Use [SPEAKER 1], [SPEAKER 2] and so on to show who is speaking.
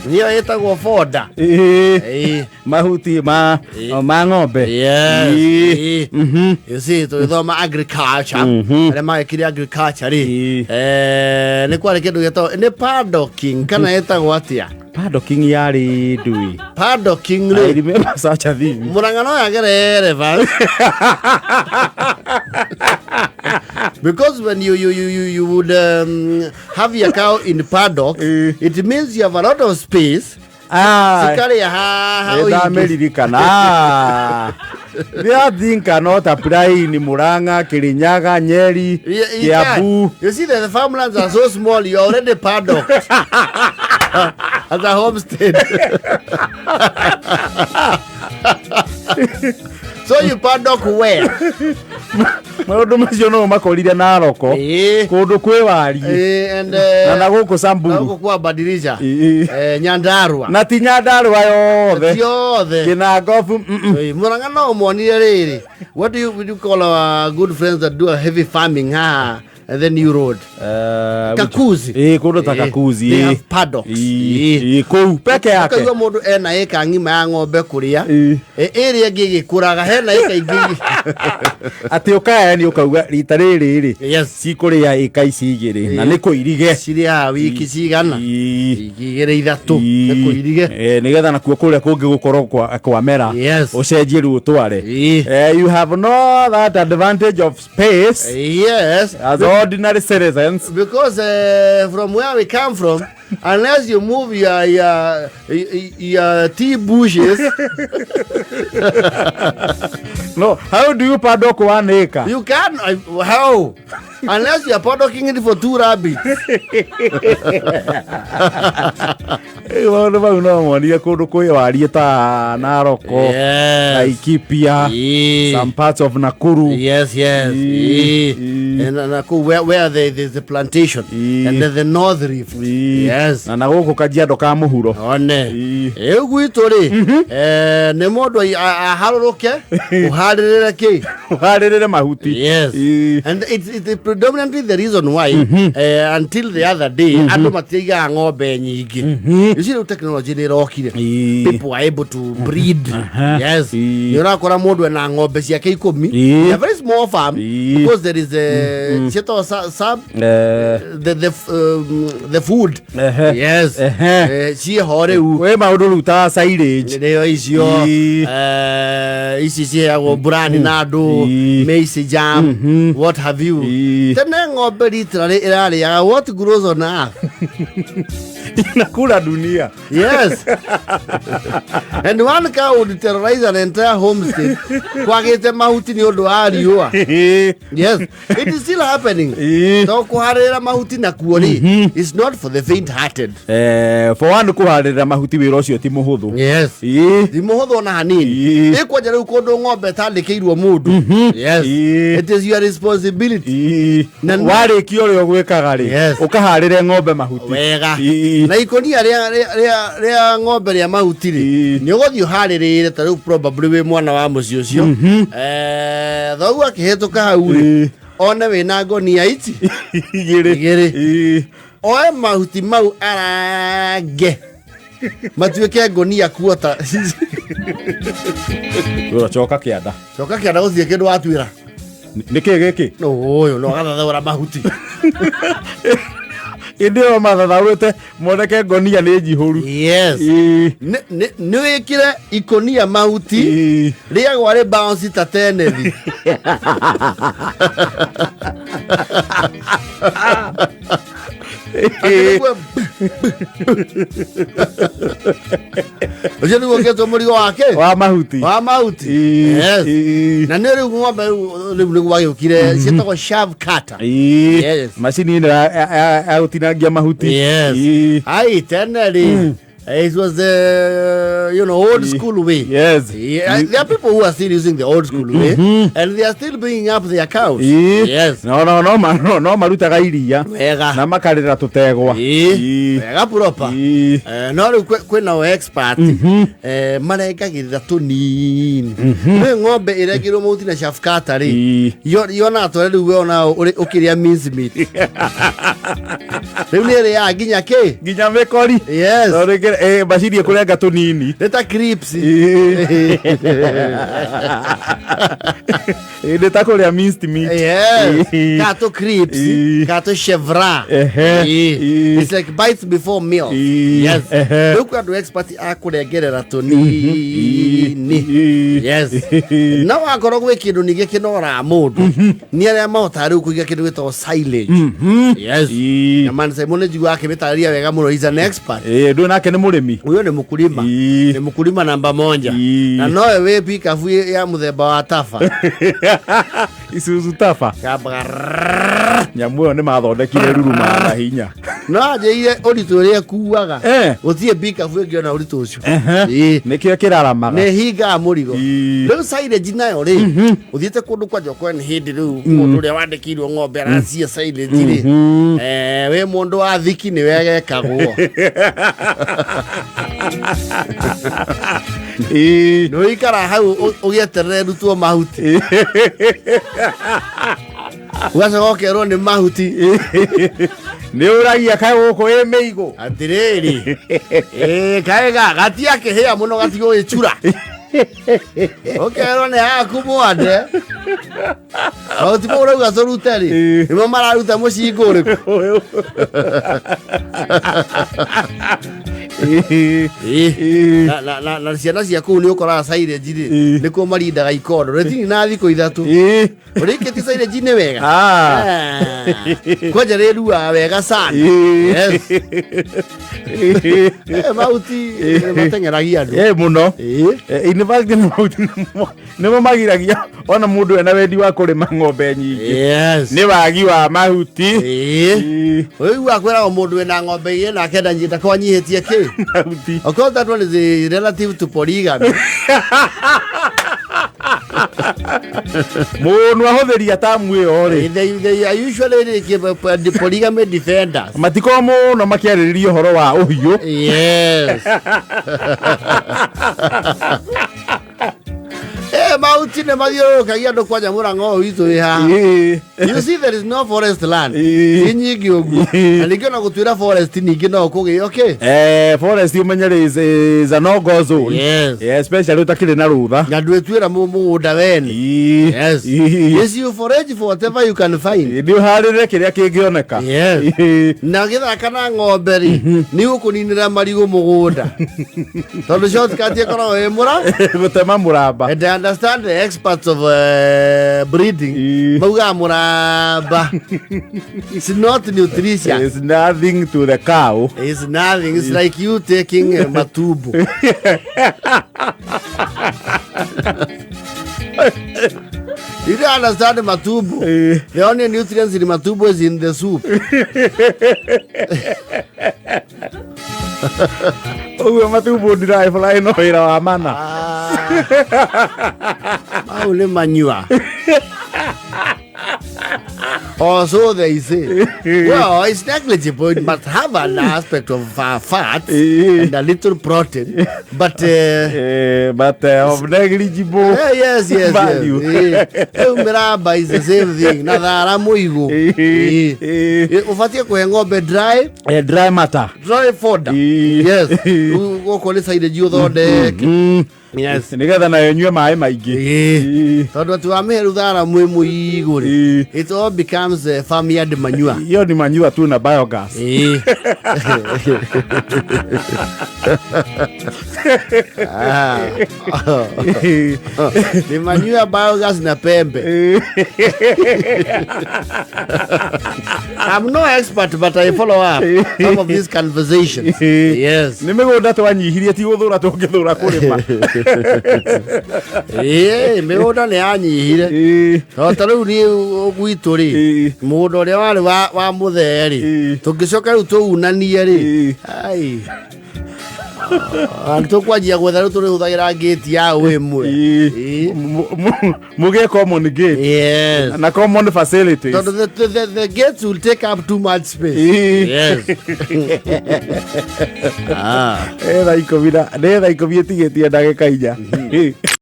[SPEAKER 1] Niyo etagwo foda.
[SPEAKER 2] Mahuti ma ng'ombe.
[SPEAKER 1] Yes. You see, to thoma agriculture. Ale magekire agriculture ri. Ni kwari kindu geto ni paddocking kana etagwo atia?
[SPEAKER 2] Paddocking yari ndui.
[SPEAKER 1] Paddocking ri.
[SPEAKER 2] I remember such a thing.
[SPEAKER 1] Murangano yagerere va. Because when you would have your cow in the paddock, it means you have a lot of space. Sikari
[SPEAKER 2] They think cannot apply in Muranga, Kirinyaga, Nyeri, Kiambu.
[SPEAKER 1] You see that the farmlands are so small, you already paddock as a homestead. So you paddock where?
[SPEAKER 2] Maundu macio no makorire na roko kundu kwi wari na guku Samburu
[SPEAKER 1] guku kwa badilisha Nyandarua
[SPEAKER 2] na ti Nyandarua yothe kina gofu
[SPEAKER 1] Muranga no monire riri. What do you call our good friends that do a heavy farming and then you road Kakuzi
[SPEAKER 2] kundu ta Kakuzi
[SPEAKER 1] they have paddocks
[SPEAKER 2] kou peke yake
[SPEAKER 1] kwa mundu ena eka ngima ya ng'ombe kuria area gigi kuraga hena eka ingi
[SPEAKER 2] ati ukaya ni ukauga rita riri cikuria eka ici igiri na ni kuirige
[SPEAKER 1] ciri ha wiki cigana igire ithatu ni kuirige
[SPEAKER 2] nigetha na kuo kuria kungi gukorwo kwa mera ucenjie ru utware you have no that advantage of space as ordinary citizens
[SPEAKER 1] because from where we come from, unless you move your tea bushes.
[SPEAKER 2] No, how do you paddock 1 acre?
[SPEAKER 1] You can't. How? Unless you are paddocking it for 2 rabbits.
[SPEAKER 2] Wandu mau no monia kundu kwi wari ta Naroko, Laikipia, some parts of Nakuru.
[SPEAKER 1] Yes. And Nakuru where there's the plantation and then the North Rift. Yes.
[SPEAKER 2] Na guku Kajiado ka muhuro.
[SPEAKER 1] One. Gwito ri ne modo aharuruke uharirire ki
[SPEAKER 2] uharirire mahuti.
[SPEAKER 1] Yes. And it's predominantly the reason why until the other day andu matiga ng'ombe nyingi. You see the technology ni rokire. People are able to breed. Yes. You know kora modu na ng'ombe ciake 10. A very small farm because there is a the food. Yes. She hore
[SPEAKER 2] we maundu ruta silage.
[SPEAKER 1] Leo icio isi cia go brand na do maize jam what have you. Tene ng'ombe literally irari ya what grows on earth.
[SPEAKER 2] Inakula dunia.
[SPEAKER 1] Yes. And one cow would terrorize an entire homestead. Kwagete mahuti ni undu wa riua. Yes. It is still happening. So kuharira mahuti na kuori is not for the faint hearted.
[SPEAKER 2] For one kuharira mahuti wira ucio ti muhuthu.
[SPEAKER 1] Yes. Ti muhuthu na hanini. Ikwaja riu kundu ng'ombe tandikirwo mundu. Yes. It is your responsibility.
[SPEAKER 2] Wari kioro gwikaga ri ukaharire ng'ombe mahuti.
[SPEAKER 1] Wega. Na ikonia ria ng'ombe ria mahuti ri ni ugothi uharirire ta riu probably we mwana wa muci ucio thogu akihituka hau ri one wina ngonia ici igiri oe mahuti mau arange matuike ngonia kuota
[SPEAKER 2] choka kianda
[SPEAKER 1] guthie kindu watwira
[SPEAKER 2] niki giki
[SPEAKER 1] uyu no gathathura mahuti
[SPEAKER 2] Indio mathathaurite moneke ngonia ni njihuru.
[SPEAKER 1] Yes. Ni wikire ikonia mahuti ria gware bounce ta tenethi. Oje ni woketo muri wake
[SPEAKER 2] wa mahuti.
[SPEAKER 1] Yes. Na ni riu ng'ombe riu gwagikire cietagwo shaft cutter.
[SPEAKER 2] Yes. Machine ni autinangia mahuti.
[SPEAKER 1] Yes. Ai tene ri It was the old school way.
[SPEAKER 2] Yes.
[SPEAKER 1] There are people who are still using the old school way, and they are still bringing up their cows. Yes.
[SPEAKER 2] No marutaga iria na makarira tutegwa.
[SPEAKER 1] Wega proper. No kwena expert marekagirira tunini. We ng'ombe irekirwo mauti na shafkata ri. Yona tore riu we ona ukiria mince meat. Riu ni ya ginya mekori. Yes.
[SPEAKER 2] Bashirie kurenga tunini.
[SPEAKER 1] Leta crips.
[SPEAKER 2] Leta kuria minced meat.
[SPEAKER 1] Yes. Kato crips. Kato chevra. It's like bites before meals. Yes. Look at the expert akurengerera tunini. Yes. No akoro gwe kindu nige kinora mundu. Ni aria mahotari kuiga kindu gitwo silage. Yes. Man say mone jigu akimetaria wega muno, is an expert.
[SPEAKER 2] Ndo nake ni murimi.
[SPEAKER 1] Uyo ni mukulima. Ni mukulima namba moja. Na noe we pika fu ya muthemba wa tafa.
[SPEAKER 2] Isuzu tafa. Nyamuo ni mathondekire ruruma na hinya.
[SPEAKER 1] No ajeire uritu kuaga. Uthie pika fu ngiona uritu ucio.
[SPEAKER 2] Nikio kiraramaga.
[SPEAKER 1] Ne higa murigo. Riu silage nayo ri. Uthiete kundu kwa joko ni hindi riu mundu ria wandikirwo ng'ombe aracia silage ri. We mundu wa thiki ni wegekagwo. No ikara hau ugieterere rutwo mahuti. Ugacokerwo ni mahuti.
[SPEAKER 2] Ni uragia kae guko meigo
[SPEAKER 1] atiriri kaega gatia kihia muno gatigo icura. Okerwo ni akumwande auti bora ugasoruteri nimo mararuta mucinguri na ciana cia kuu ni ukora silage ri nikuo marindaga ikondo retini na thiko ithatu urikiti silage ni wega kwaja rerua wega sana. Yes. Mauti matengeragia andu
[SPEAKER 2] muno in fact nimo magiragia ona mundu ena wendi wa kurima ng'ombe nyingi.
[SPEAKER 1] Yes.
[SPEAKER 2] Ni wagi wa mahuti.
[SPEAKER 1] Uyu akwera mundu ena ng'ombe ye na kenda njita kwa nyihetie ki mahuti. Of course that one is relative to polygamy.
[SPEAKER 2] Mundu ahothiria tamu iyo ri.
[SPEAKER 1] They are usually the polygamy defenders.
[SPEAKER 2] Matiko muno makiaririria horo wa uhiu.
[SPEAKER 1] Yes. Mauti ne madio kagia ndo kwa nyamura ngo witu ha. You see there is no forest land. Inyigi ogu. Alikona gutwira forest ningi no kugi okay.
[SPEAKER 2] Forest umenyere is a no go zone.
[SPEAKER 1] Yes.
[SPEAKER 2] Especially utakire na rutha.
[SPEAKER 1] Ngadwe twira mugunda weni. Yes. Yes, you forage for whatever you can find.
[SPEAKER 2] Ndio harire kiria kingioneka.
[SPEAKER 1] Yes. Na githa kana ng'ombe ri ni ukuninira marigo mugunda. Tondu shortcut yakora emura
[SPEAKER 2] gutema muramba.
[SPEAKER 1] And I understand the experts of breeding. Mauga muramba. It's not nutritious.
[SPEAKER 2] It's nothing to the cow.
[SPEAKER 1] It's nothing. It's like you taking matubu. You don't understand matubu. The only nutrients in matubu is in the soup.
[SPEAKER 2] Uwe matubu ndirai fly no ira wa mana.
[SPEAKER 1] Only manure. Or so they say. Well, it's negligible. It must have an aspect of fat and a little protein, but
[SPEAKER 2] of negligible.
[SPEAKER 1] Yes.
[SPEAKER 2] Value.
[SPEAKER 1] Miramba is the same thing. Nadhara muigo. Ufatia kwa ng'ombe dry.
[SPEAKER 2] Dry matter.
[SPEAKER 1] Dry fodder. Yes. Ukole side jio thonde. Yes.
[SPEAKER 2] Nigetha na yenywe mai maingi.
[SPEAKER 1] Tondu tu ameheru thara mwe muigo ri. It all becomes farm yard manure.
[SPEAKER 2] Hiyo ni manure tu na biogas.
[SPEAKER 1] Ni manure, biogas na pembe. I'm no expert, but I follow up some of these conversations. Yes.
[SPEAKER 2] Nimegunda twanyihirie ti guthura tungithura kurima.
[SPEAKER 1] Migunda ni anyihire. Tariu ni gwitu ri mundu uria wari wa mutheri tungicoka riu tuunanie ri ai Tukwanjia gwetha riu turihuthagira gate ya wimwe
[SPEAKER 2] muge common gate.
[SPEAKER 1] Yes.
[SPEAKER 2] Na common facilities.
[SPEAKER 1] So the gates will take up too much space. Yes.
[SPEAKER 2] Etha ikomira tigĩtie ndagĩka inya.